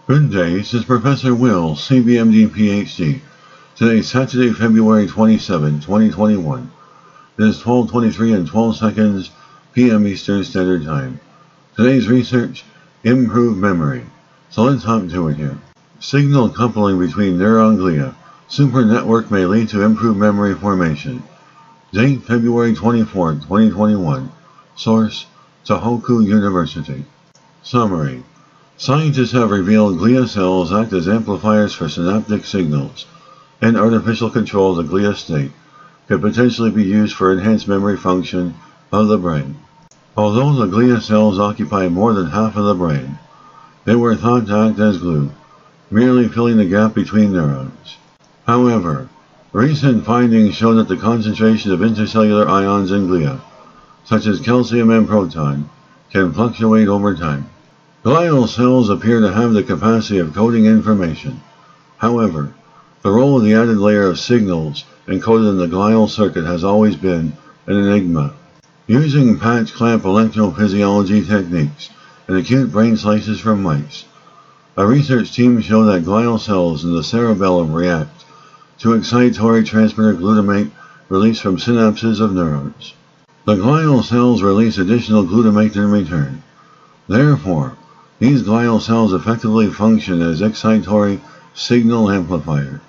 Good day, this is Professor Will, CBMD PhD. Today is Saturday, February 27, 2021. It is 12:23 and 12 seconds p.m. Eastern Standard Time. Today's research, improved memory. So let's hop to it here. Signal coupling between neuron glia. Super network may lead to improved memory formation. Date, February 24, 2021. Source, Tohoku University. Summary. Scientists have revealed glia cells act as amplifiers for synaptic signals, and artificial control of the glia state could potentially be used for enhanced memory function of the brain. Although the glia cells occupy more than half of the brain, they were thought to act as glue, merely filling the gap between neurons. However, recent findings show that the concentration of intercellular ions in glia, such as calcium and proton, can fluctuate over time. Glial cells appear to have the capacity of coding information. However, the role of the added layer of signals encoded in the glial circuit has always been an enigma. Using patch clamp electrophysiology techniques and acute brain slices from mice, a research team showed that glial cells in the cerebellum react to excitatory transmitter glutamate released from synapses of neurons. The glial cells release additional glutamate in return. Therefore, these glial cells effectively function as excitatory signal amplifiers.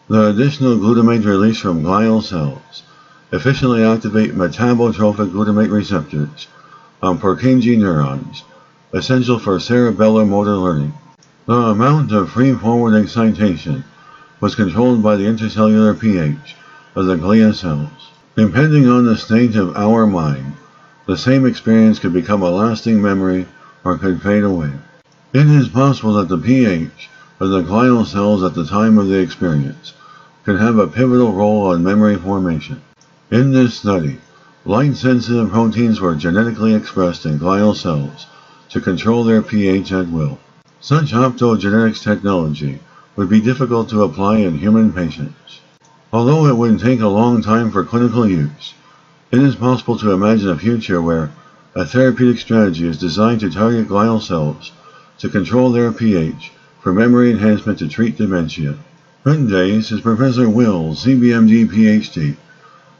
The additional glutamate released from glial cells efficiently activate metabotrophic glutamate receptors on Purkinje neurons, essential for cerebellar motor learning. The amount of free-forward excitation was controlled by the intercellular pH of the glia cells. Depending on the state of our mind, the same experience could become a lasting memory or could fade away. It is possible that the pH of the glial cells at the time of the experience could have a pivotal role on memory formation. In this study, light-sensitive proteins were genetically expressed in glial cells to control their pH at will. Such optogenetics technology would be difficult to apply in human patients. Although it would take a long time for clinical use, it is possible to imagine a future where a therapeutic strategy is designed to target glial cells to control their pH for memory enhancement to treat dementia. Good day, this is Professor Will, CBMD PhD,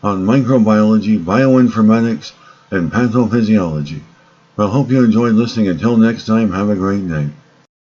on microbiology, bioinformatics, and pathophysiology. Well, hope you enjoyed listening. Until next time, have a great day.